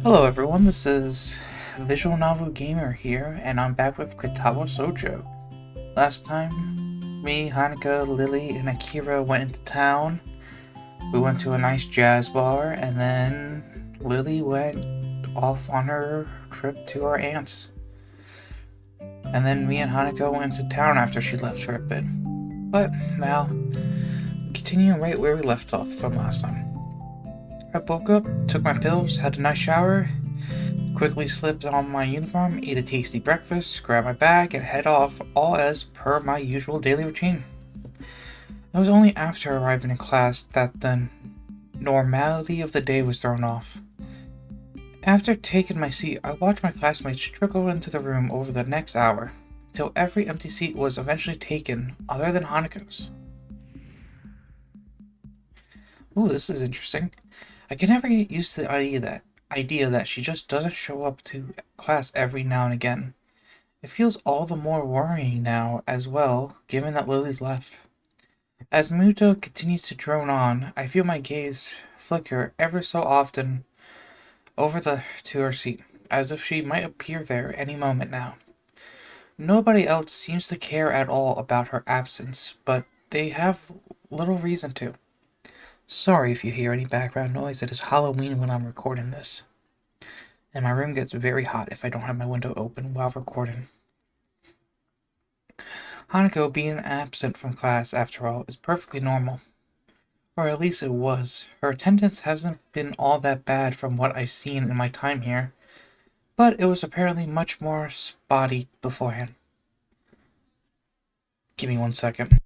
Hello everyone, this is Visual Novel Gamer here, and I'm back with Katawa Shoujo. Last time, me, Hanuka, Lily, and Akira went into town. We went to a nice jazz bar, and then Lily went off on her trip to our aunt's. And then me and Hanuka went to town after she left for a bit. But now, continuing right where we left off from last time. I woke up, took my pills, had a nice shower, quickly slipped on my uniform, ate a tasty breakfast, grabbed my bag, and head off, all as per my usual daily routine. It was only after arriving in class that the normality of the day was thrown off. After taking my seat, I watched my classmates trickle into the room over the next hour, until every empty seat was eventually taken, other than Hanuko's. Ooh, this is interesting. I can never get used to the idea that she just doesn't show up to class every now and again. It feels all the more worrying now as well, given that Lily's left. As Muto continues to drone on, I feel my gaze flicker ever so often over to her seat, as if she might appear there any moment now. Nobody else seems to care at all about her absence, but they have little reason to. Sorry if you hear any background noise, it is Halloween when I'm recording this. And my room gets very hot if I don't have my window open while recording. Hanako being absent from class, after all, is perfectly normal. Or at least it was. Her attendance hasn't been all that bad from what I've seen in my time here, but it was apparently much more spotty beforehand. Give me 1 second.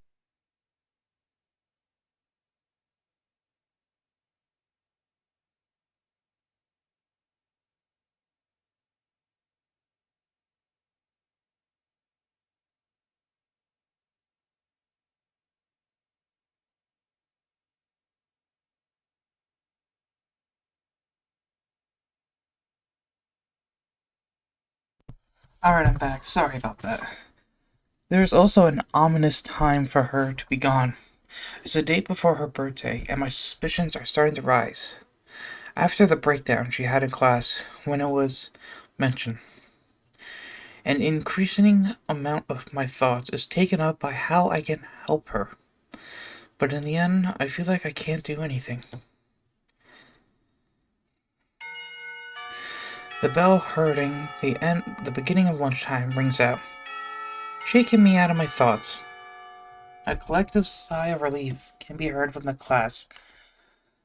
Alright, I'm back. Sorry about that. There's also an ominous time for her to be gone. It's the date before her birthday, and my suspicions are starting to rise. After the breakdown she had in class, when it was mentioned, an increasing amount of my thoughts is taken up by how I can help her. But in the end, I feel like I can't do anything. The bell hurting the beginning of lunchtime rings out, shaking me out of my thoughts. A collective sigh of relief can be heard from the class,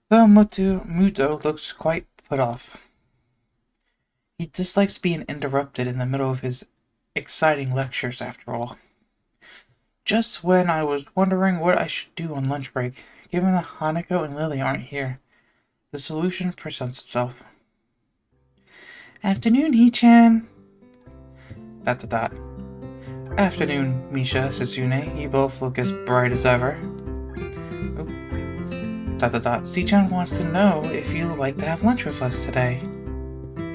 though Muto looks quite put off. He dislikes being interrupted in the middle of his exciting lectures, after all. Just when I was wondering what I should do on lunch break, given that Hanako and Lily aren't here, the solution presents itself. Afternoon, Hee-chan. ... Afternoon, Misha, Sasune. You both look as bright as ever. C-chan wants to know if you'd like to have lunch with us today.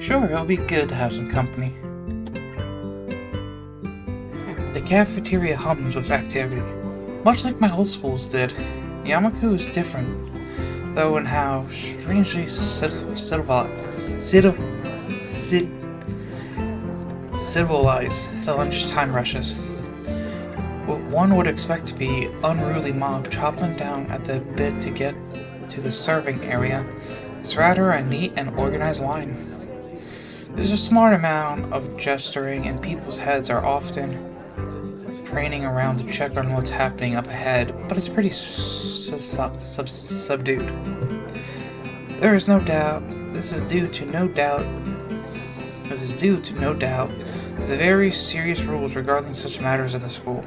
Sure, it'll be good to have some company. The cafeteria hums with activity, much like my old schools did. Yamaku is different, though, in how strangely civilized the lunchtime rushes. What one would expect to be unruly mob chopping down at the bit to get to the serving area is rather a neat and organized line. There's a smart amount of gesturing, and people's heads are often craning around to check on what's happening up ahead, but it's pretty subdued. There is no doubt this is due to no doubt the very serious rules regarding such matters in the school.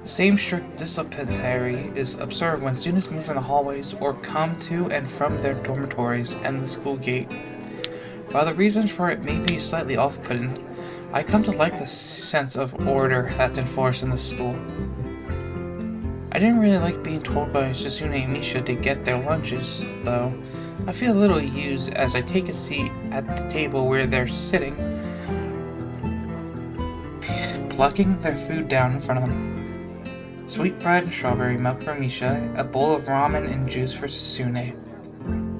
The same strict disciplinary is observed when students move in the hallways or come to and from their dormitories and the school gate. While the reasons for it may be slightly off-putting, I come to like the sense of order that's enforced in the school. I didn't really like being told by Sasune and Misha to get their lunches, though. I feel a little used as I take a seat at the table where they're sitting, plucking their food down in front of them. Sweet bread and strawberry milk for Misha, a bowl of ramen and juice for Sasune.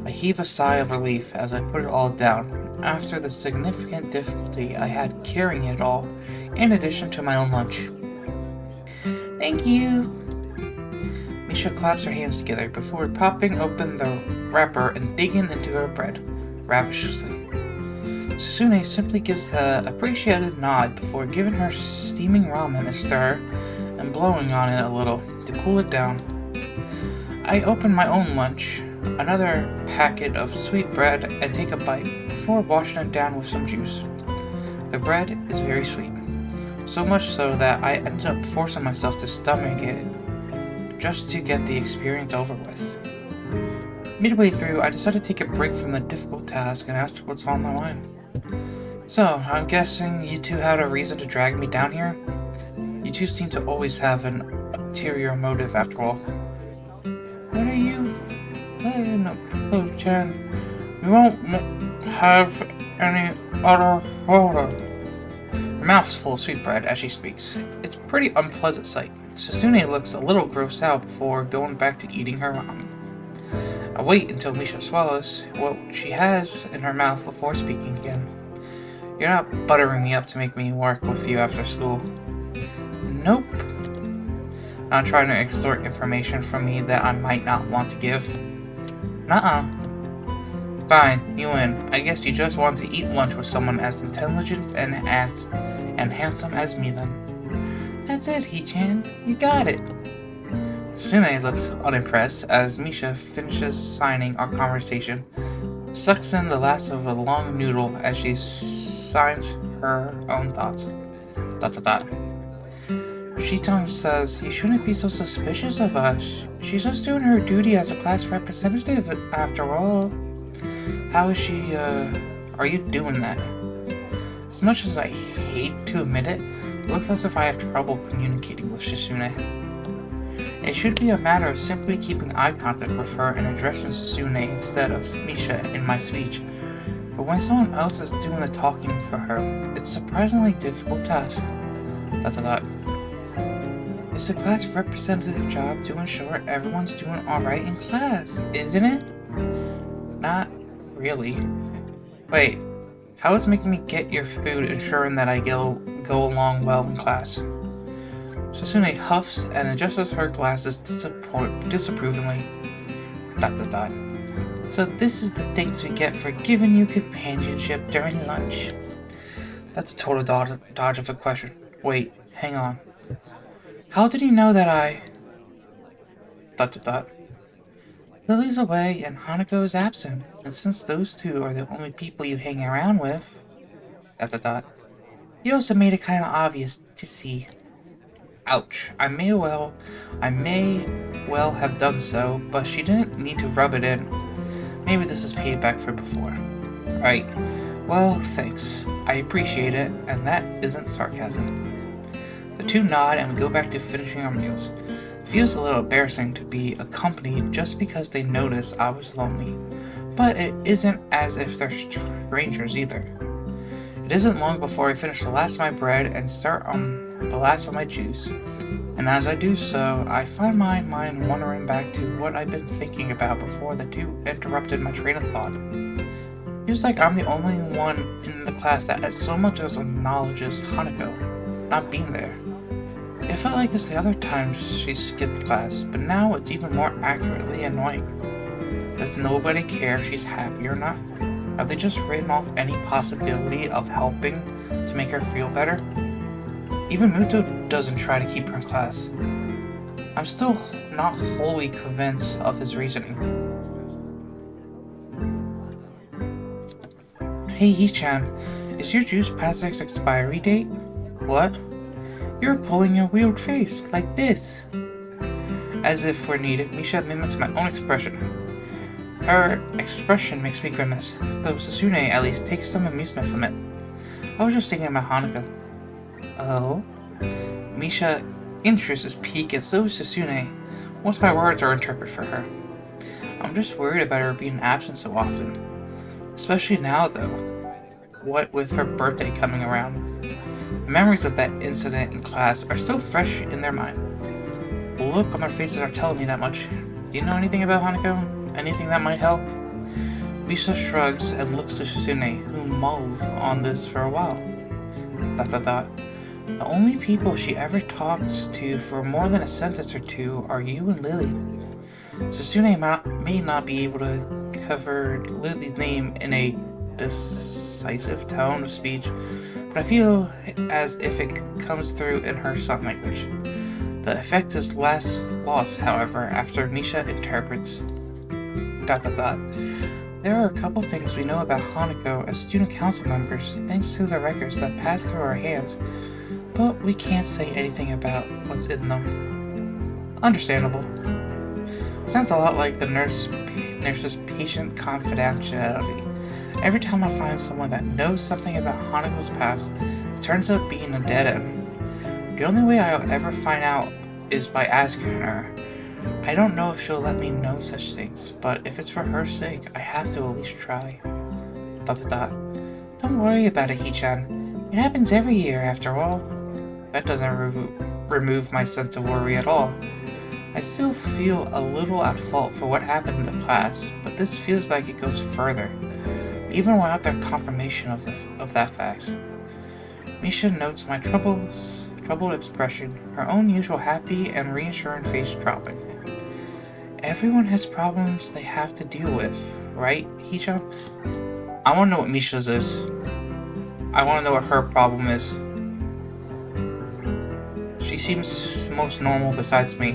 I heave a sigh of relief as I put it all down, after the significant difficulty I had carrying it all, in addition to my own lunch. Thank you! Misha claps her hands together before popping open the wrapper and digging into her bread, ravishingly. Susune simply gives an appreciative nod before giving her steaming ramen a stir and blowing on it a little to cool it down. I open my own lunch, another packet of sweet bread, and take a bite before washing it down with some juice. The bread is very sweet, so much so that I ended up forcing myself to stomach it just to get the experience over with. Midway through, I decided to take a break from the difficult task and asked what's on my mind. So, I'm guessing you two had a reason to drag me down here? You two seem to always have an ulterior motive after all. What are you? Oh, Chan. We won't have any other order. Her mouth is full of sweetbread as she speaks. It's a pretty unpleasant sight. Susune looks a little grossed out before going back to eating her ramen. I wait until Misha swallows what she has in her mouth before speaking again. You're not buttering me up to make me work with you after school. Nope. Not trying to extort information from me that I might not want to give. Nuh-uh. Fine, you win. I guess you just want to eat lunch with someone as intelligent and handsome as me then. That's it, He-chan. You got it. Sune looks unimpressed as Misha finishes signing our conversation, sucks in the last of a long noodle as she signs her own thoughts. ... Shitan says you shouldn't be so suspicious of us. She's just doing her duty as a class representative after all. How is she, are you doing that? As much as I hate to admit it, it looks as if I have trouble communicating with Shisune. It should be a matter of simply keeping eye contact with her and addressing Shisune instead of Misha in my speech. But when someone else is doing the talking for her, it's a surprisingly difficult task. ... It's the class representative job to ensure everyone's doing alright in class, isn't it? Not really. Wait, how is making me get your food ensuring that I go along well in class? Shisune huffs and adjusts her glasses disapprovingly. ... So this is the thanks we get for giving you companionship during lunch. That's a total dodge of a question. Wait, hang on. How did he know that I... ... Lily's away and Hanako is absent, and since those two are the only people you hang around with... ... You also made it kind of obvious to see. Ouch. I may well have done so, but she didn't need to rub it in. Maybe this is payback for before. Right. Well, thanks. I appreciate it, and that isn't sarcasm. The two nod and we go back to finishing our meals. It feels a little embarrassing to be accompanied just because they notice I was lonely, but it isn't as if they're strangers either. It isn't long before I finish the last of my bread and start on the last of my juice, and as I do so, I find my mind wandering back to what I've been thinking about before the two interrupted my train of thought. Feels like I'm the only one in the class that so much as acknowledges Hanako not being there. It felt like this the other times she skipped class, but now it's even more accurately annoying. Does nobody care if she's happy or not? Have they just written off any possibility of helping to make her feel better? Even Muto doesn't try to keep her in class. I'm still not wholly convinced of his reasoning. Hey Hichan, is your juice past its expiry date? What? You're pulling a weird face, like this. As if we're needed, Misha mimics my own expression. Her expression makes me grimace, though Sasune at least takes some amusement from it. I was just thinking about Hanako. Oh? Misha interest is piqued and so is Sasune. Once my words are interpreted for her. I'm just worried about her being absent so often. Especially now though. What with her birthday coming around. The memories of that incident in class are still fresh in their mind. The look on their faces are telling me that much. Do you know anything about Hanako? Anything that might help? Misa shrugs and looks to Shizune, who mulls on this for a while. Dot dot dot. The only people she ever talks to for more than a sentence or two are you and Lily. Shizune may not be able to cover Lily's name in a decisive tone of speech, but I feel as if it comes through in her sign language. The effect is less lost, however, after Nisha interprets. Dot dot dot. There are a couple things we know about Hanako as student council members thanks to the records that pass through our hands, but we can't say anything about what's in them. Understandable. Sounds a lot like the nurse's patient confidentiality. Every time I find someone that knows something about Hanako's past, it turns out being a dead end. The only way I'll ever find out is by asking her. I don't know if she'll let me know such things, but if it's for her sake, I have to at least try. Dot dot dot. Don't worry about it, Hichan. It happens every year, after all. That doesn't remove my sense of worry at all. I still feel a little at fault for what happened in the class, but this feels like it goes further, even without their confirmation of that fact. Misha notes my troubled expression, her own usual happy and reassuring face dropping. Everyone has problems they have to deal with, right, Hichan? I want to know what Misha's is. I want to know what her problem is. She seems most normal besides me.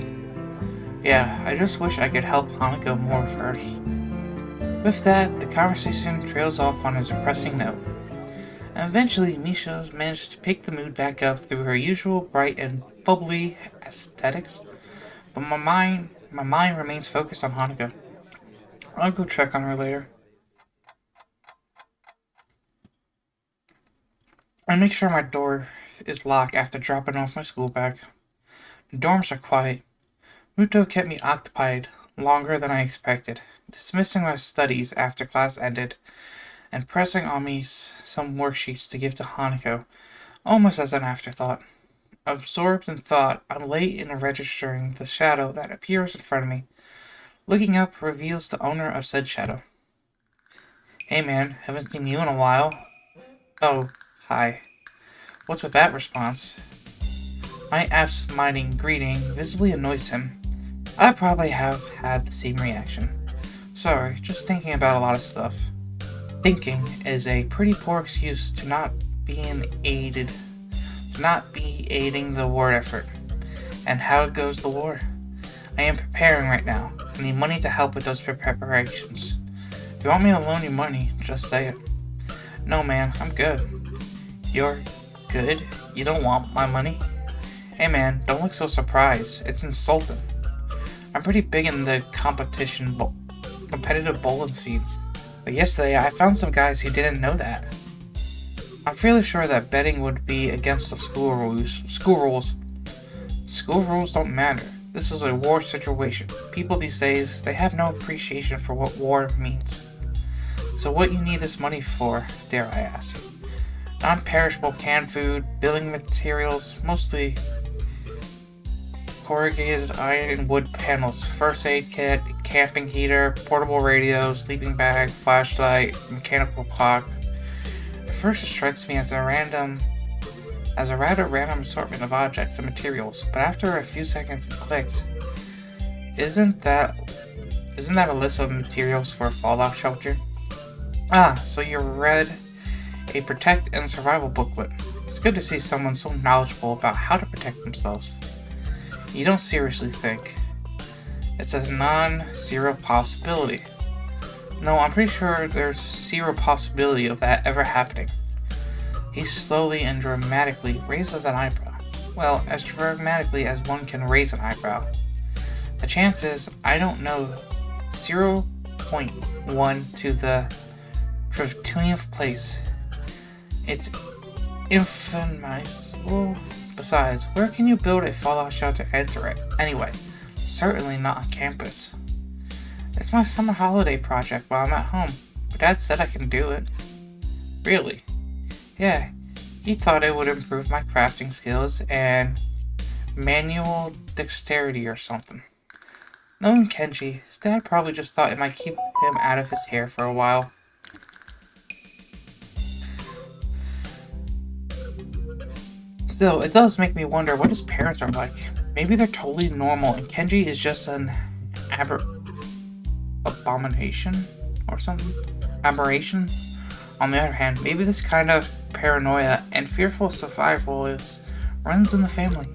Yeah, I just wish I could help Hanako more first. With that, the conversation trails off on a depressing note. And eventually, Misha managed to pick the mood back up through her usual bright and bubbly aesthetics. But my mind remains focused on Hanako. I'll go check on her later. I make sure my door is locked after dropping off my school bag. The dorms are quiet. Muto kept me occupied longer than I expected, dismissing my studies after class ended, and pressing on me some worksheets to give to Hanako, almost as an afterthought. Absorbed in thought, I'm late in registering the shadow that appears in front of me. Looking up reveals the owner of said shadow. Hey man, haven't seen you in a while. Oh, hi. What's with that response? My absent-minded greeting visibly annoys him. I probably have had the same reaction. Sorry, just thinking about a lot of stuff. Thinking is a pretty poor excuse to not be aiding the war effort. And how goes the war? I am preparing right now. I need money to help with those preparations. If you want me to loan you money, just say it. No man, I'm good. You're good? You don't want my money? Hey man, don't look so surprised. It's insulting. I'm pretty big in the competitive bowling scene. But yesterday, I found some guys who didn't know that. I'm fairly sure that betting would be against the school rules. School rules don't matter. This is a war situation. People these days, they have no appreciation for what war means. So what you need this money for, dare I ask? Non-perishable canned food, building materials, mostly corrugated iron and wood panels, first aid kit, camping heater, portable radio, sleeping bag, flashlight, mechanical clock. At first it strikes me as a rather random assortment of objects and materials, but after a few seconds it clicks. Isn't that a list of materials for a fallout shelter? Ah, so you read a protect and survival booklet. It's good to see someone so knowledgeable about how to protect themselves. You don't seriously think. It's a non-zero possibility. No, I'm pretty sure there's zero possibility of that ever happening. He slowly and dramatically raises an eyebrow. Well, as dramatically as one can raise an eyebrow. The chance is, I don't know, 0.1 to the trillionth place. It's infinitesimal. Besides, where can you build a fallout shelter enter it? Anyway, certainly not on campus. It's my summer holiday project while I'm at home, but Dad said I can do it. Really? Yeah, he thought it would improve my crafting skills and manual dexterity or something. Knowing Kenji, his dad probably just thought it might keep him out of his hair for a while. Still, it does make me wonder what his parents are like. Maybe they're totally normal and Kenji is just an abomination or something? Aberration? On the other hand, maybe this kind of paranoia and fearful survival runs in the family.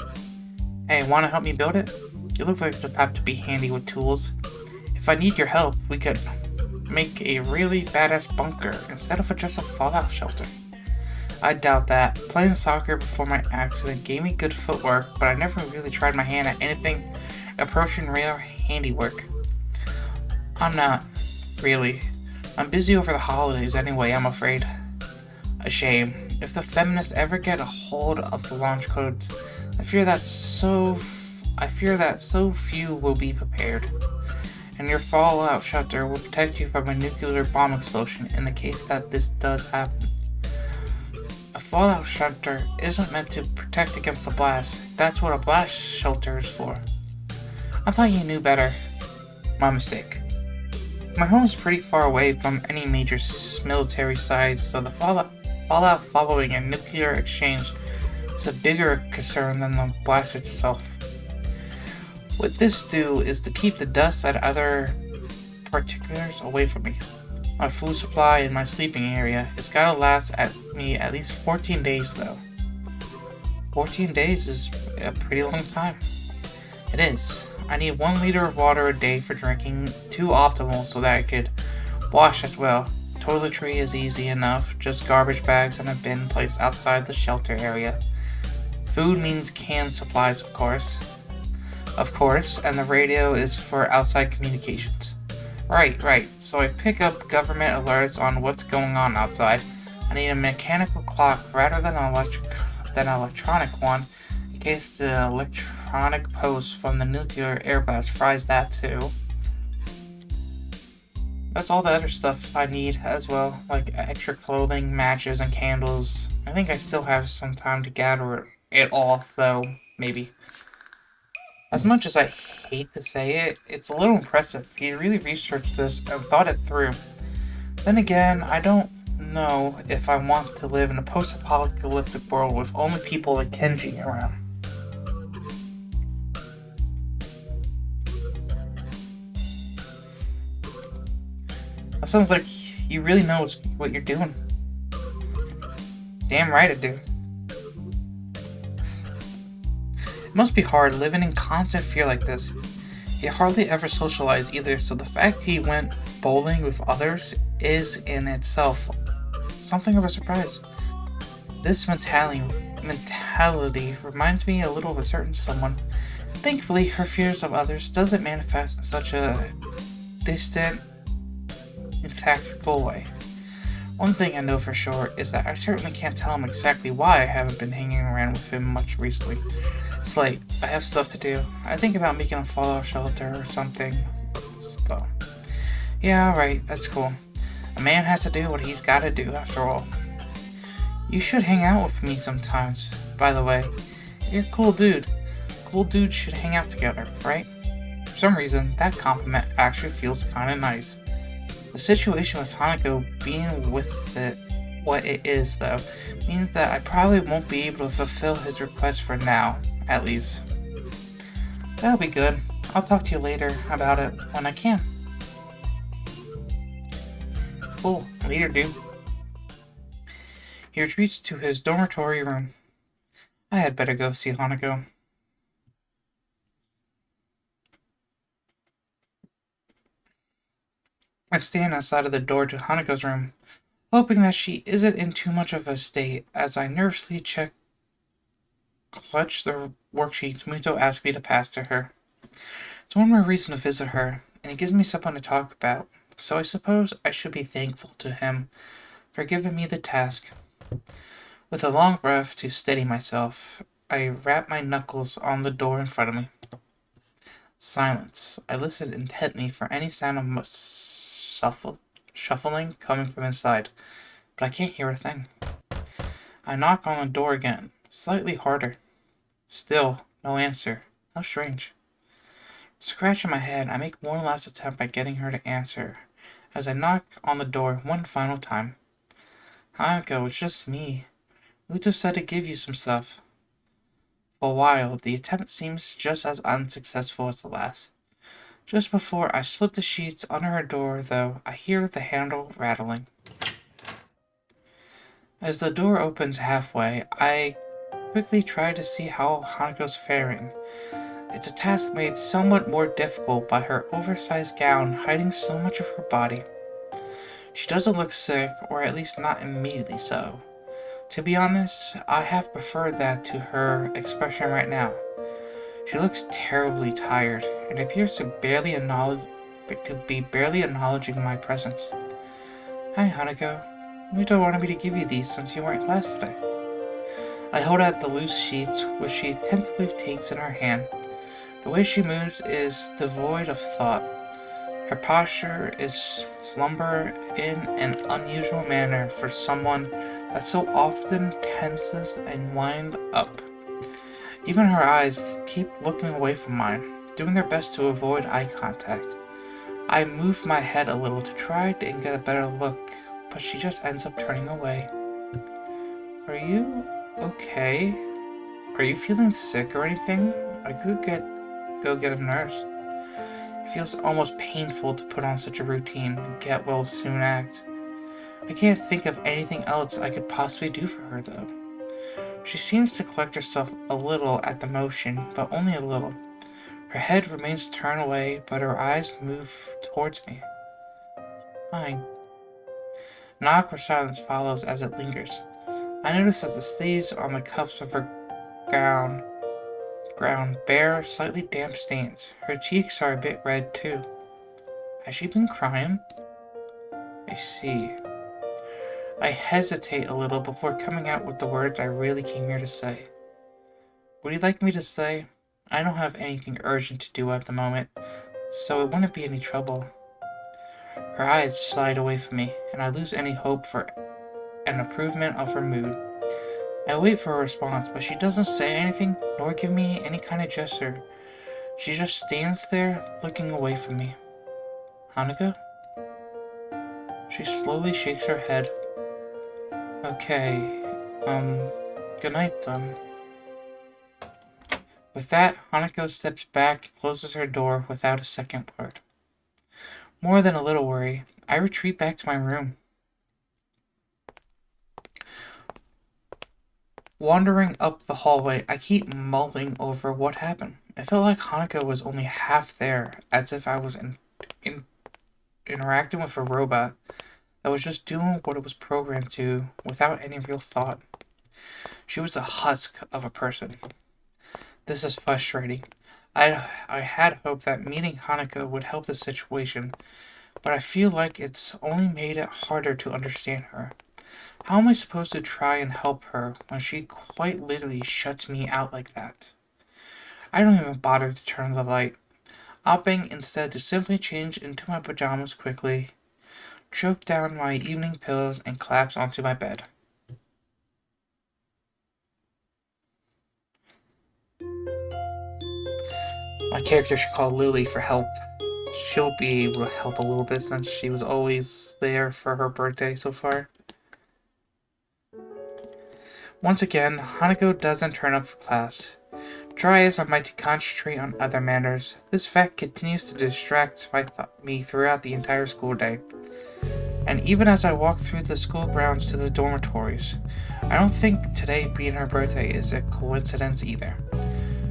Hey, wanna help me build it? You look like the type to be handy with tools. If I need your help, we could make a really badass bunker instead of just a fallout shelter. I doubt that. Playing soccer before my accident gave me good footwork, but I never really tried my hand at anything approaching real handiwork. I'm not, really. I'm busy over the holidays anyway, I'm afraid. A shame. If the feminists ever get a hold of the launch codes, I fear that so few will be prepared. And your fallout shelter will protect you from a nuclear bomb explosion in the case that this does happen. A fallout shelter isn't meant to protect against the blast. That's what a blast shelter is for. I thought you knew better. My mistake. My home is pretty far away from any major military sites, so the fallout following a nuclear exchange is a bigger concern than the blast itself. What this do is to keep the dust and other particulars away from me. My food supply and my sleeping area, it's gotta last me at least 14 days though. 14 days is a pretty long time. It is. I need 1 liter of water a day for drinking, 2 optimal so that I could wash as well. Toiletry is easy enough, just garbage bags and a bin placed outside the shelter area. Food means canned supplies, of course. And the radio is for outside communications. Right. So I pick up government alerts on what's going on outside. I need a mechanical clock rather than an electronic one, in case the electronic post from the nuclear airblast fries that too. That's all the other stuff I need as well, like extra clothing, matches, and candles. I think I still have some time to gather it all, though, maybe. As much as I hate to say it, it's a little impressive. He really researched this and thought it through. Then again, I don't know if I want to live in a post-apocalyptic world with only people like Kenji around. That sounds like you really know what you're doing. Damn right I do. It must be hard living in constant fear like this. He hardly ever socialized either, so the fact he went bowling with others is in itself something of a surprise. This mentality reminds me a little of a certain someone. Thankfully, her fears of others doesn't manifest in such a distant, impractical way. One thing I know for sure is that I certainly can't tell him exactly why I haven't been hanging around with him much recently. It's like, I have stuff to do. I think about making a fallout shelter or something. So, yeah, alright, that's cool. A man has to do what he's gotta do, after all. You should hang out with me sometimes, by the way. You're a cool dude. Cool dudes should hang out together, right? For some reason, that compliment actually feels kinda nice. The situation with Hanako being with it what it is, though, means that I probably won't be able to fulfill his request for now, at least. That'll be good. I'll talk to you later about it when I can. Cool. Later, dude. He retreats to his dormitory room. I had better go see Hanako. I stand outside of the door to Hanako's room, hoping that she isn't in too much of a state as I nervously clutch the worksheets Muto asked me to pass to her. It's one more reason to visit her, and it gives me something to talk about, so I suppose I should be thankful to him for giving me the task. With a long breath to steady myself, I rap my knuckles on the door in front of me. Silence. I listen intently for any sound of shuffling coming from inside, but I can't hear a thing. I knock on the door again, slightly harder. Still, no answer. How strange. Scratching my head, I make one last attempt at getting her to answer, as I knock on the door one final time. Hanako, it's just me. Uto said to give you some stuff. For a while, the attempt seems just as unsuccessful as the last. Just before I slip the sheets under her door, though, I hear the handle rattling. As the door opens halfway, I quickly try to see how Hanako's faring. It's a task made somewhat more difficult by her oversized gown hiding so much of her body. She doesn't look sick, or at least not immediately so. To be honest, I have preferred that to her expression right now. She looks terribly tired, and appears to be barely acknowledging my presence. Hi, Hanako. Mito wanted me to give you these since you weren't in class today. I hold out the loose sheets, which she tentatively takes in her hand. The way she moves is devoid of thought. Her posture is slumber in an unusual manner for someone that so often tenses and winds up. Even her eyes keep looking away from mine, doing their best to avoid eye contact. I move my head a little to try and get a better look, but she just ends up turning away. Are you okay? Are you feeling sick or anything? I could go get a nurse. It feels almost painful to put on such a routine and get well soon act. I can't think of anything else I could possibly do for her, though. She seems to collect herself a little at the motion, but only a little. Her head remains turned away, but her eyes move towards me. Fine. An awkward silence follows as it lingers. I notice that the sleeves on the cuffs of her gown bear slightly damp stains. Her cheeks are a bit red, too. Has she been crying? I see. I hesitate a little before coming out with the words I really came here to say. Would you like me to say? I don't have anything urgent to do at the moment, so it wouldn't be any trouble. Her eyes slide away from me, and I lose any hope for an improvement of her mood. I wait for a response, but she doesn't say anything, nor give me any kind of gesture. She just stands there, looking away from me. Hanako? She slowly shakes her head. Okay, good night then. With that, Hanako steps back and closes her door without a second word. More than a little worry, I retreat back to my room. Wandering up the hallway, I keep mulling over what happened. It felt like Hanako was only half there, as if I was interacting with a robot that was just doing what it was programmed to without any real thought. She was a husk of a person. This is frustrating. I had hoped that meeting Hanako would help the situation, but I feel like it's only made it harder to understand her. How am I supposed to try and help her when she quite literally shuts me out like that? I don't even bother to turn the light, opting instead to simply change into my pajamas quickly, choke down my evening pillows, and collapse onto my bed. My character should call Lily for help. She'll be able to help a little bit since she was always there for her birthday so far. Once again, Hanako doesn't turn up for class. Try as I might to concentrate on other matters, this fact continues to distract me throughout the entire school day. And even as I walk through the school grounds to the dormitories, I don't think today being her birthday is a coincidence either.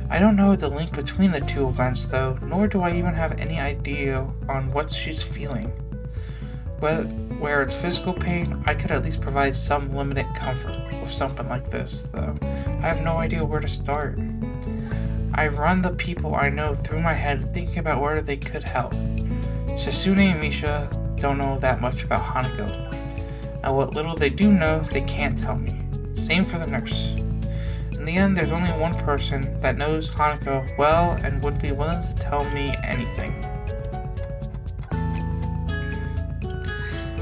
I don't know the link between the two events though, nor do I even have any idea on what she's feeling. Where it's physical pain, I could at least provide some limited comfort with something like this, though. I have no idea where to start. I run the people I know through my head thinking about where they could help. Sasune and Misha don't know that much about Hanako, and what little they do know, they can't tell me. Same for the nurse. In the end, there's only one person that knows Hanako well and would be willing to tell me anything.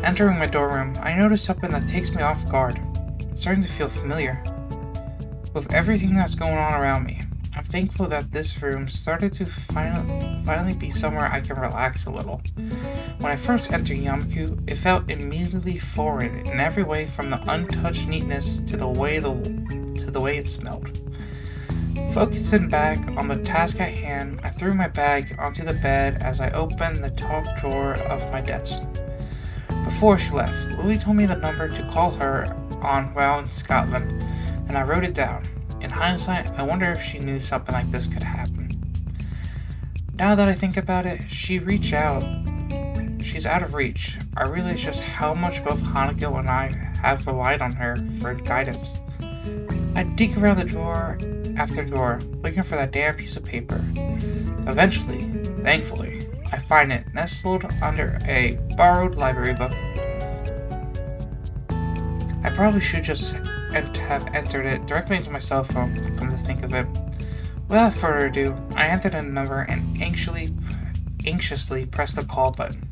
Entering my dorm room, I notice something that takes me off guard. It's starting to feel familiar. With everything that's going on around me, I'm thankful that this room started to finally be somewhere I can relax a little. When I first entered Yamaku, it felt immediately foreign in every way, from the untouched neatness to the way it smelled. Focusing back on the task at hand, I threw my bag onto the bed as I opened the top drawer of my desk. Before she left, Lily told me the number to call her on while in Scotland, and I wrote it down. In hindsight, I wonder if she knew something like this could happen. Now that I think about it, she's out of reach. I realize just how much both Hanako and I have relied on her for guidance. I dig around the drawer after drawer, looking for that damn piece of paper. Eventually, thankfully, I find it nestled under a borrowed library book. I probably should just have entered it directly into my cell phone, come to think of it. Without further ado, I entered a number and anxiously pressed the call button.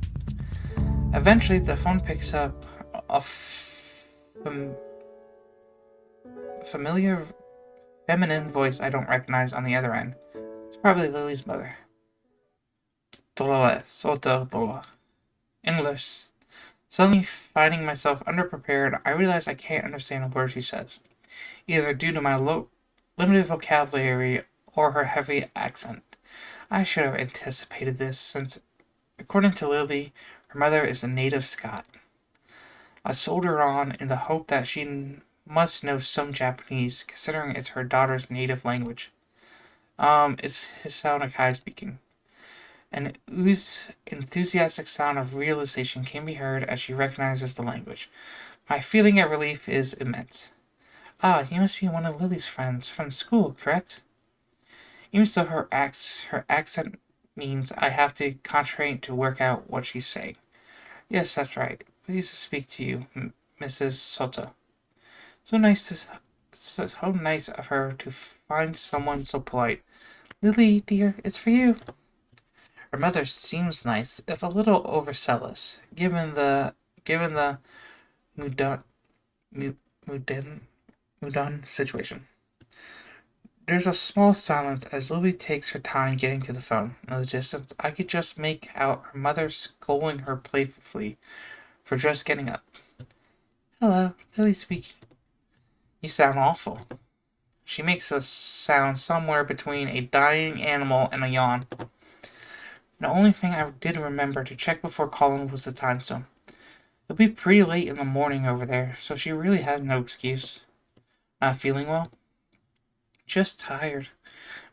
Eventually, the phone picks up a familiar feminine voice I don't recognize on the other end. It's probably Lily's mother. English. Suddenly finding myself underprepared, I realize I can't understand a word she says, either due to my limited vocabulary or her heavy accent. I should have anticipated this, since, according to Lily, her mother is a native Scot. I soldiered on in the hope that she must know some Japanese, considering it's her daughter's native language. It's Hispanic speaking. An enthusiastic sound of realization can be heard as she recognizes the language. My feeling of relief is immense. Ah, you must be one of Lily's friends from school, correct? Even so, her accent means I have to concentrate to work out what she's saying. Yes, that's right. Pleased to speak to you, Mrs. Soto. So nice of her to find someone so polite. Lily, dear, it's for you. Her mother seems nice, if a little overzealous, given the Mudon situation. There's a small silence as Lily takes her time getting to the phone. In the distance, I could just make out her mother scolding her playfully for just getting up. Hello, Lily speaking. You sound awful. She makes a sound somewhere between a dying animal and a yawn. The only thing I did remember to check before calling was the time zone. It'll be pretty late in the morning over there, so she really has no excuse. Not feeling well? Just tired.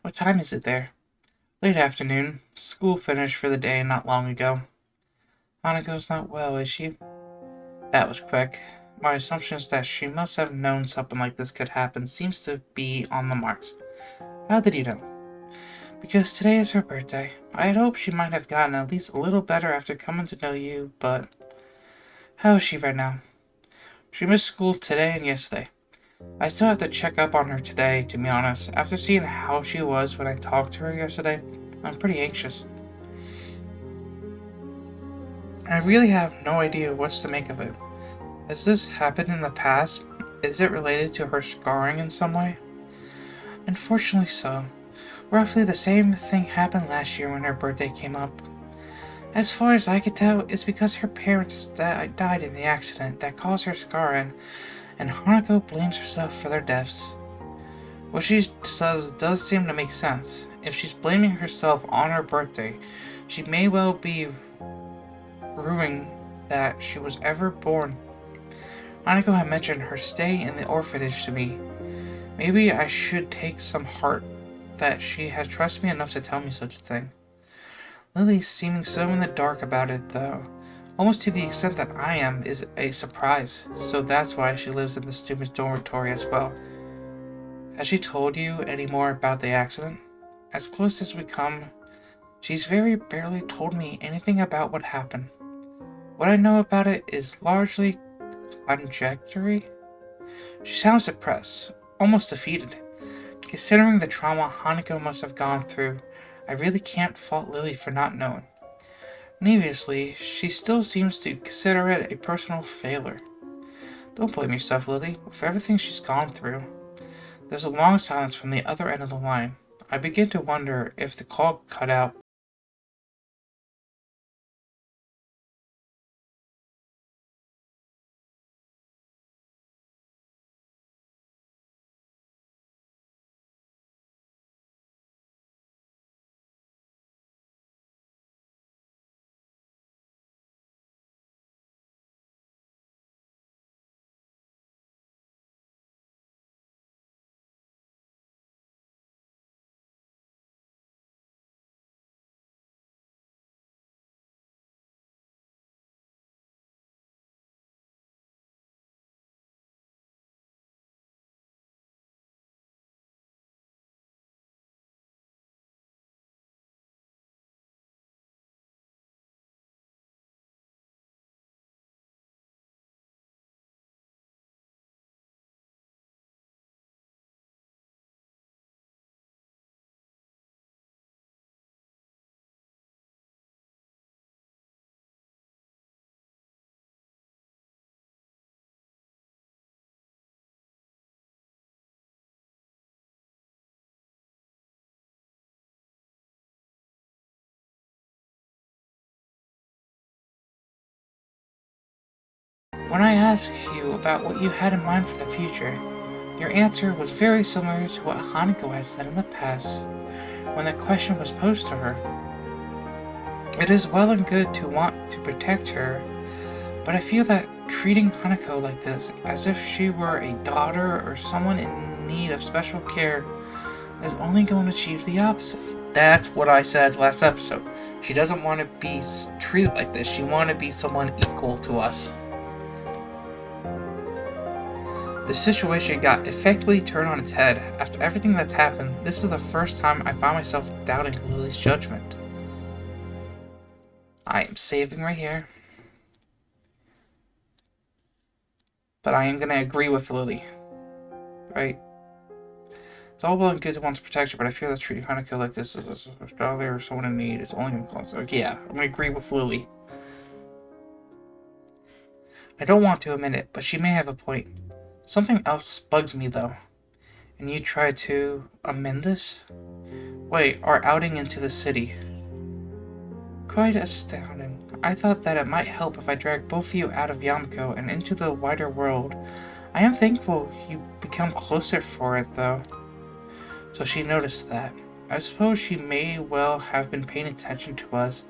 What time is it there? Late afternoon. School finished for the day not long ago. Hanako's not well, is she? That was quick. My assumption is that she must have known something like this could happen seems to be on the marks. How did you know? Because today is her birthday. I had hoped she might have gotten at least a little better after coming to know you, but... How is she right now? She missed school today and yesterday. I still have to check up on her today, to be honest. After seeing how she was when I talked to her yesterday, I'm pretty anxious. I really have no idea what to make of it. Has this happened in the past? Is it related to her scarring in some way? Unfortunately so. Roughly the same thing happened last year when her birthday came up. As far as I could tell, it's because her parents died in the accident that caused her scarring, and Hanako blames herself for their deaths. What she says does seem to make sense. If she's blaming herself on her birthday, she may well be ruining that she was ever born. Hanako had mentioned her stay in the orphanage to me. Maybe I should take some heart that she had trusted me enough to tell me such a thing. Lily's seeming so in the dark about it, though. Almost to the extent that I am is a surprise, so that's why she lives in the student's dormitory as well. Has she told you any more about the accident? As close as we come, she's very barely told me anything about what happened. What I know about it is largely conjecture. She sounds depressed, almost defeated. Considering the trauma Hanako must have gone through, I really can't fault Lily for not knowing. Needlessly, she still seems to consider it a personal failure. Don't blame yourself, Lily, for everything she's gone through. There's a long silence from the other end of the line. I begin to wonder if the call cut out. When I asked you about what you had in mind for the future, your answer was very similar to what Hanako has said in the past when the question was posed to her. It is well and good to want to protect her, but I feel that treating Hanako like this, as if she were a daughter or someone in need of special care, is only going to achieve the opposite. That's what I said last episode. She doesn't want to be treated like this. She wants to be someone equal to us. The situation got effectively turned on its head. After everything that's happened, this is the first time I find myself doubting Lily's judgment. I am saving right here. But I am going to agree with Lily. Right? It's all well and good to want to protect her, but I fear that treating Hanako like this as a daughter or someone in need is only going to cause. Like, yeah, I'm going to agree with Lily. I don't want to admit it, but she may have a point. Something else bugs me, though. And you try to amend this? Wait, our outing into the city. Quite astounding. I thought that it might help if I dragged both of you out of Yamako and into the wider world. I am thankful you become closer for it, though. So she noticed that. I suppose she may well have been paying attention to us,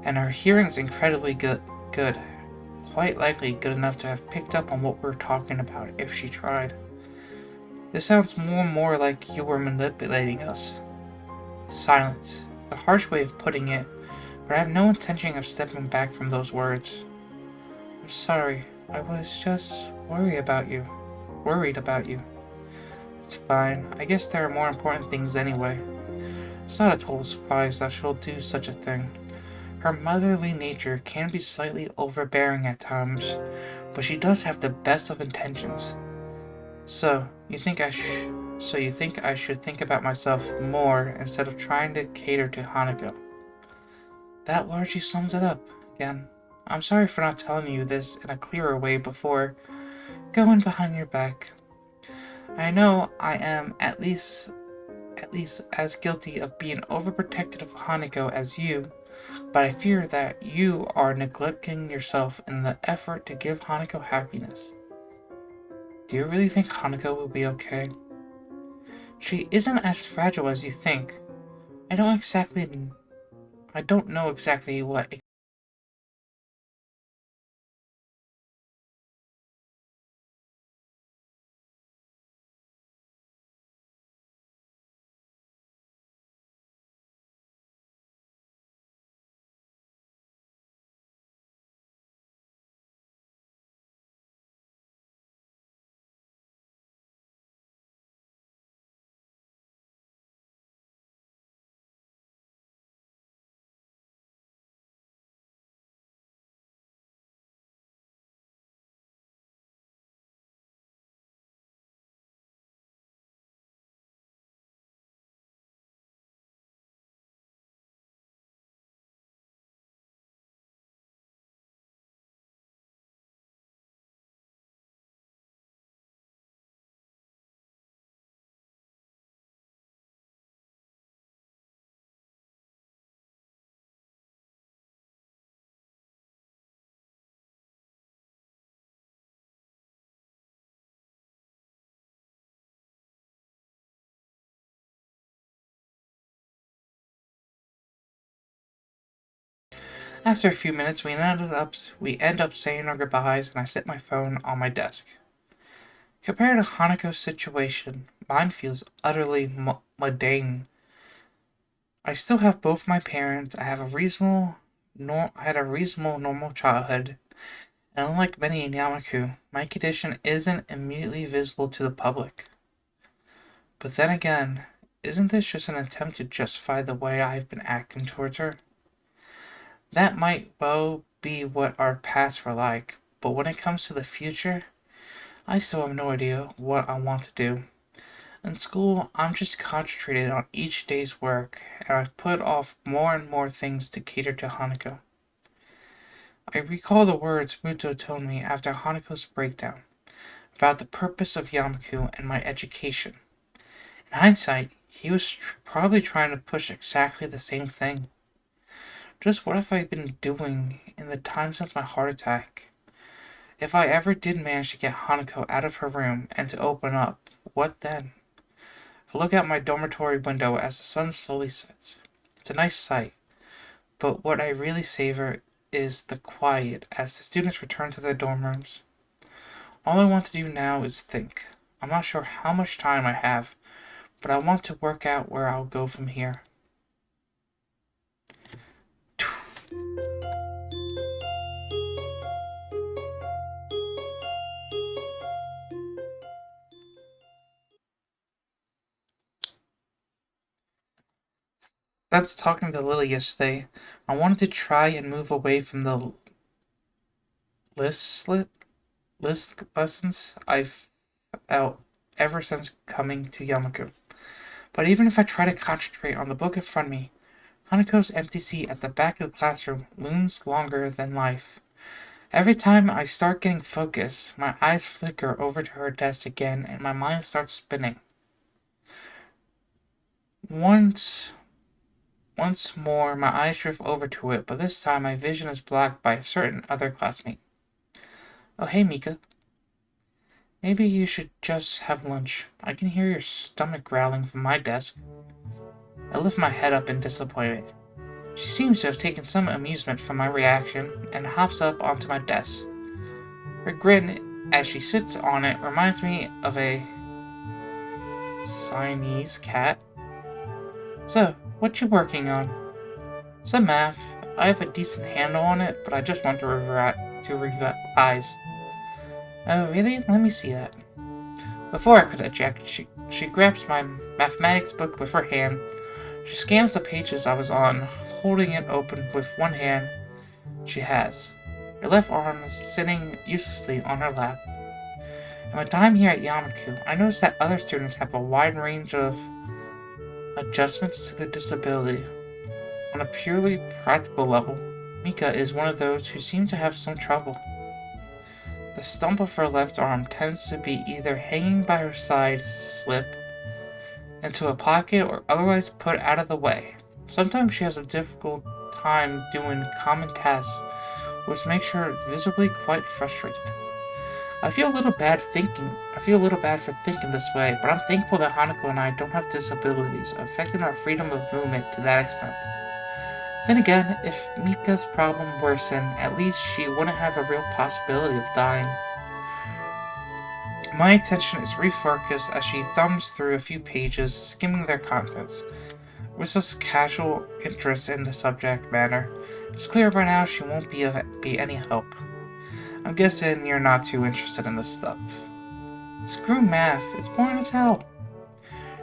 and her hearing's incredibly good. Quite likely good enough to have picked up on what we're talking about if she tried. This sounds more and more like you were manipulating us. Silence. A harsh way of putting it, but I have no intention of stepping back from those words. I'm sorry. I was just worried about you. It's fine. I guess there are more important things anyway. It's not a total surprise that she'll do such a thing. Her motherly nature can be slightly overbearing at times, but she does have the best of intentions. So you think I should think about myself more instead of trying to cater to Hanako. That largely sums it up. Again, I'm sorry for not telling you this in a clearer way before going behind your back. I know I am at least as guilty of being overprotective of Hanako as you, but I fear that you are neglecting yourself in the effort to give Hanako happiness. Do you really think Hanako will be okay? She isn't as fragile as you think. I don't know exactly what After a few minutes, we end up saying our goodbyes, and I set my phone on my desk. Compared to Hanako's situation, mine feels utterly mundane. I still have both my parents. I had a reasonable normal childhood, and unlike many in Yamaku, my condition isn't immediately visible to the public. But then again, isn't this just an attempt to justify the way I've been acting towards her? That might well be what our pasts were like, but when it comes to the future, I still have no idea what I want to do. In school, I'm just concentrated on each day's work, and I've put off more and more things to cater to Hanako. I recall the words Muto told me after Hanako's breakdown about the purpose of Yamaku and my education. In hindsight, he was probably trying to push exactly the same thing. Just what have I been doing in the time since my heart attack? If I ever did manage to get Hanako out of her room and to open up, what then? I look out my dormitory window as the sun slowly sets. It's a nice sight, but what I really savor is the quiet as the students return to their dorm rooms. All I want to do now is think. I'm not sure how much time I have, but I want to work out where I'll go from here. That's talking to Lily yesterday. I wanted to try and move away from the list lessons I've felt ever since coming to Yamaku. But even if I try to concentrate on the book in front of me, Hanako's empty seat at the back of the classroom looms longer than life. Every time I start getting focused, my eyes flicker over to her desk again and my mind starts spinning. Once more, my eyes drift over to it, but this time my vision is blocked by a certain other classmate. Oh, hey, Mika. Maybe you should just have lunch. I can hear your stomach growling from my desk. I lift my head up in disappointment. She seems to have taken some amusement from my reaction and hops up onto my desk. Her grin as she sits on it reminds me of a Siamese cat. So, what you working on? Some math. I have a decent handle on it, but I just want to revise. Oh, really? Let me see that. Before I could eject, she grabs my mathematics book with her hand. She scans the pages I was on, holding it open with one hand she has. Her left arm is sitting uselessly on her lap. In my time here at Yamaku, I noticed that other students have a wide range of adjustments to their disability. On a purely practical level, Mika is one of those who seem to have some trouble. The stump of her left arm tends to be either hanging by her side, slip into a pocket, or otherwise put out of the way. Sometimes she has a difficult time doing common tasks, which makes her visibly quite frustrated. I feel a little bad for thinking this way, but I'm thankful that Hanako and I don't have disabilities affecting our freedom of movement to that extent. Then again, if Mika's problem worsened, at least she wouldn't have a real possibility of dying. My attention is refocused as she thumbs through a few pages, skimming their contents. With such casual interest in the subject matter, it's clear by now she won't be any help. I'm guessing you're not too interested in this stuff. Screw math, it's boring as hell.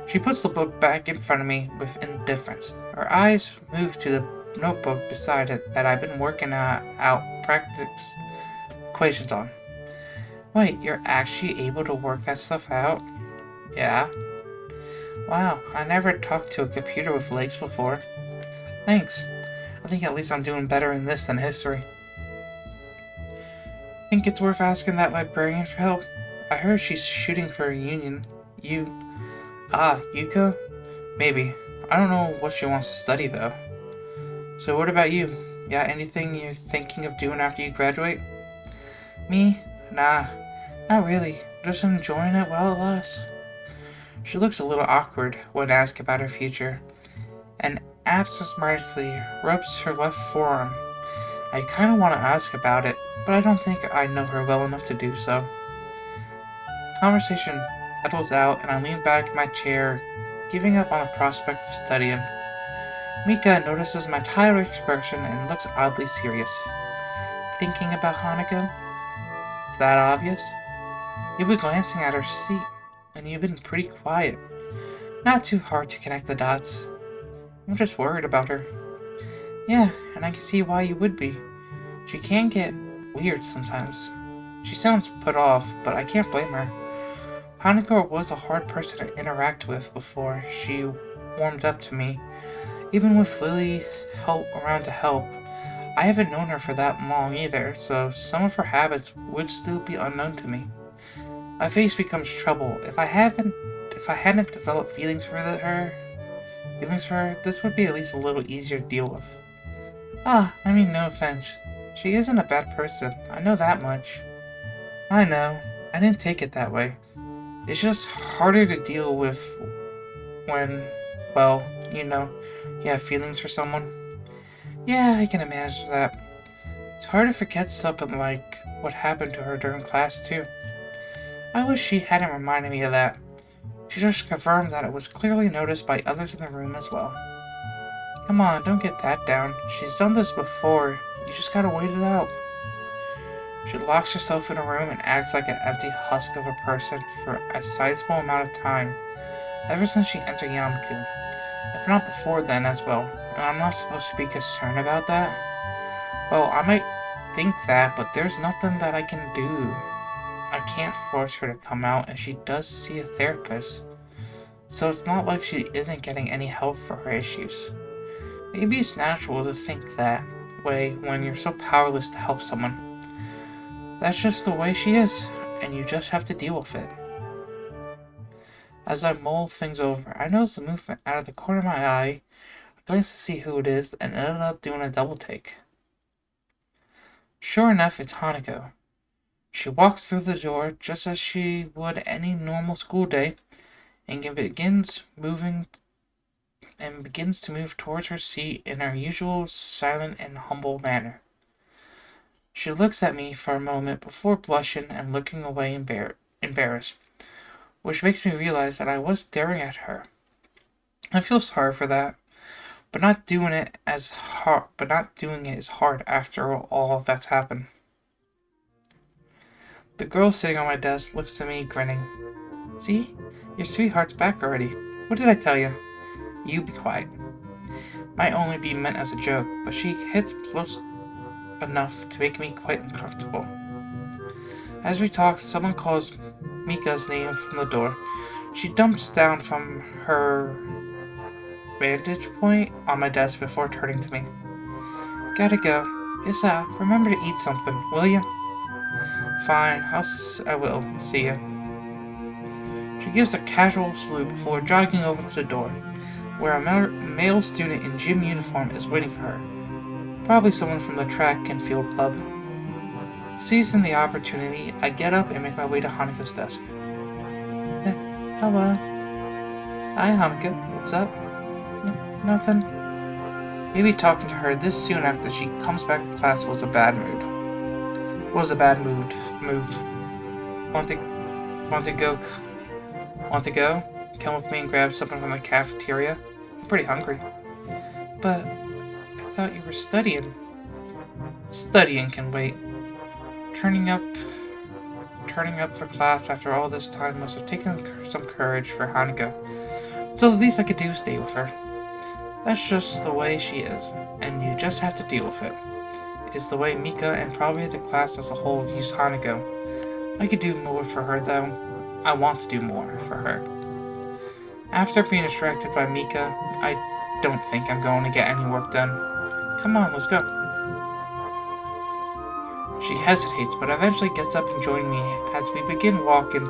She puts the book back in front of me with indifference. Her eyes move to the notebook beside it that I've been working out practice equations on. Wait, you're actually able to work that stuff out? Yeah. Wow, I never talked to a computer with legs before. Thanks. I think at least I'm doing better in this than history. Think it's worth asking that librarian for help? I heard she's shooting for a union. Yuko? Maybe. I don't know what she wants to study, though. So what about you? Got anything you're thinking of doing after you graduate? Me? Nah, not really. Just enjoying it while it lasts. She looks a little awkward when asked about her future, and absentmindedly rubs her left forearm. I kind of want to ask about it, but I don't think I know her well enough to do so. Conversation settles out, and I lean back in my chair, giving up on the prospect of studying. Mika notices my tired expression and looks oddly serious. Thinking about Hanukkah? Is that obvious? You've been glancing at her seat, and you've been pretty quiet. Not too hard to connect the dots. I'm just worried about her. Yeah, and I can see why you would be. She can get weird sometimes. She sounds put off, but I can't blame her. Hanukkah was a hard person to interact with before she warmed up to me. Even with Lily's help around to help, I haven't known her for that long either, so some of her habits would still be unknown to me. My face becomes trouble. If I hadn't developed feelings for her, this would be at least a little easier to deal with. I mean no offense. She isn't a bad person. I know that much. I know. I didn't take it that way. It's just harder to deal with when, well, you have feelings for someone. Yeah, I can imagine that. It's hard to forget something like what happened to her during class, too. I wish she hadn't reminded me of that. She just confirmed that it was clearly noticed by others in the room as well. Come on, don't get that down. She's done this before. You just gotta wait it out. She locks herself in a room and acts like an empty husk of a person for a sizable amount of time, ever since she entered Yamaku, if not before then as well, and I'm not supposed to be concerned about that? Well, I might think that, but there's nothing that I can do. I can't force her to come out, and she does see a therapist, so it's not like she isn't getting any help for her issues. Maybe it's natural to think that way when you're so powerless to help someone. That's just the way she is, and you just have to deal with it. As I mull things over, I notice a movement out of the corner of my eye. I glance to see who it is, and ended up doing a double take. Sure enough, it's Hanako. She walks through the door just as she would any normal school day, and begins to move towards her seat in her usual silent and humble manner. She looks at me for a moment before blushing and looking away embarrassed, which makes me realize that I was staring at her. I feel sorry for that, but not doing it is hard after all that's happened. The girl sitting on my desk looks at me, grinning. See? Your sweetheart's back already. What did I tell you? You be quiet. Might only be meant as a joke, but she hits close enough to make me quite uncomfortable. As we talk, someone calls Mika's name from the door. She dumps down from her vantage point on my desk before turning to me. Gotta go. Yes, remember to eat something, will you? Fine, I will. See ya. She gives a casual salute before jogging over to the door, where a male student in gym uniform is waiting for her. Probably someone from the track and field club. Seizing the opportunity, I get up and make my way to Hanukkah's desk. Hello. Hi, Hanukkah. What's up? Nothing. Maybe talking to her this soon after she comes back to class was a bad move. Want to go? Come with me and grab something from the cafeteria? I'm pretty hungry. But I thought you were studying. Studying can wait. Turning up for class after all this time must have taken some courage for Hanukkah. So the least I could do is stay with her. That's just the way she is, and you just have to deal with it. It's the way Mika and probably the class as a whole views Hanukkah. I could do more for her though. I want to do more for her. After being distracted by Mika, I don't think I'm going to get any work done. Come on, let's go. She hesitates, but eventually gets up and joins me as we begin walking.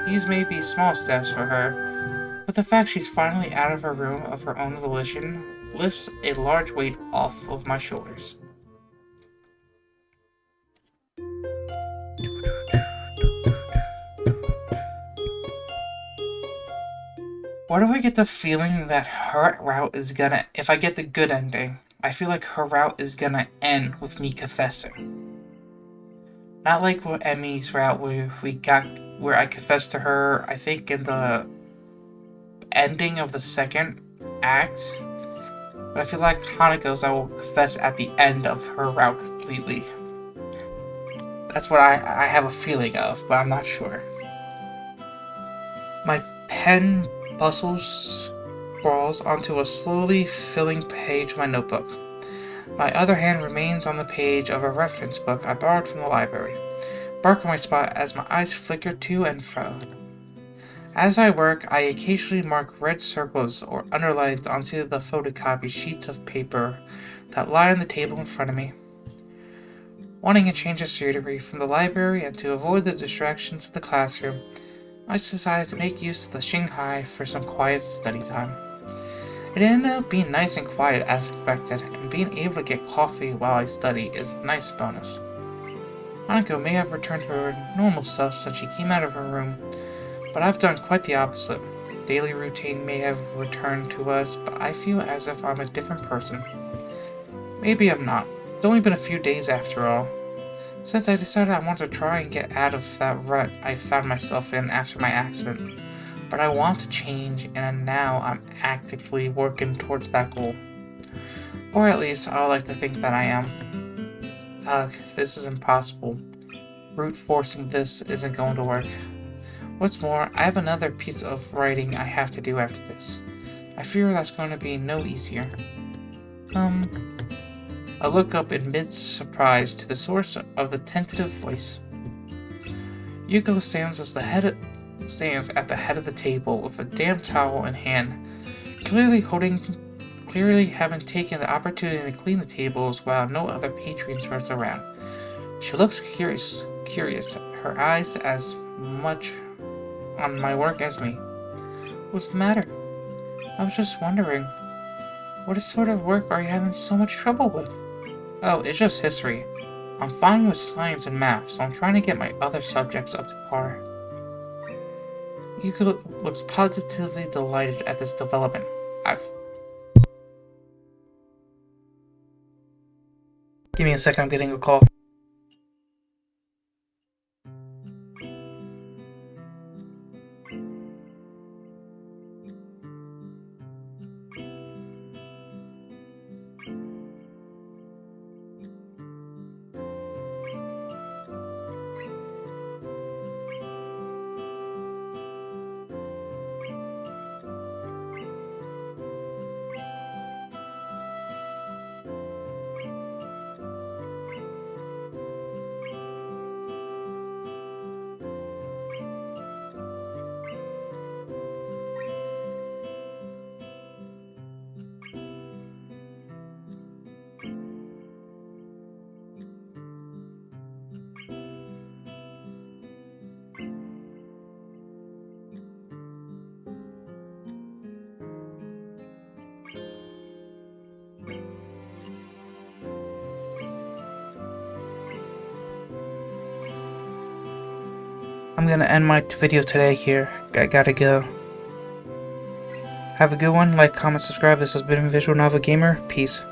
These may be small steps for her, but the fact she's finally out of her room of her own volition lifts a large weight off of my shoulders. Why do I get the feeling that her route is gonna, if I get the good ending, I feel like her route is gonna end with me confessing. Not like with Emmy's route where I confessed to her, I think in the ending of the second act. But I feel like Hanako's I will confess at the end of her route completely. That's what I have a feeling of, but I'm not sure. My pen scrawls onto a slowly filling page of my notebook. My other hand remains on the page of a reference book I borrowed from the library, barking my spot as my eyes flicker to and fro. As I work, I occasionally mark red circles or underlines onto the photocopy sheets of paper that lie on the table in front of me. Wanting a change of scenery from the library and to avoid the distractions of the classroom, I decided to make use of the Shanghai for some quiet study time. It ended up being nice and quiet as expected, and being able to get coffee while I study is a nice bonus. Hanako may have returned to her normal self since she came out of her room, but I've done quite the opposite. Daily routine may have returned to us, but I feel as if I'm a different person. Maybe I'm not. It's only been a few days after all. Since I decided I want to try and get out of that rut I found myself in after my accident. But I want to change, and now I'm actively working towards that goal. Or at least I like to think that I am. Ugh, this is impossible. Brute forcing this isn't going to work. What's more, I have another piece of writing I have to do after this. I fear that's going to be no easier. I look up in mid-surprise to the source of the tentative voice. Yuko stands at the head of the table with a damp towel in hand, clearly having taken the opportunity to clean the tables while no other patrons were around. She looks curious, her eyes as much on my work as me. What's the matter? I was just wondering, what sort of work are you having so much trouble with? Oh, it's just history. I'm fine with science and math, so I'm trying to get my other subjects up to par. Yuko looks positively delighted at this development. Give me a second, I'm getting a call. I'm gonna end my video today here. I gotta go. Have a good one. Like, comment, subscribe. This has been Visual Novel Gamer. Peace.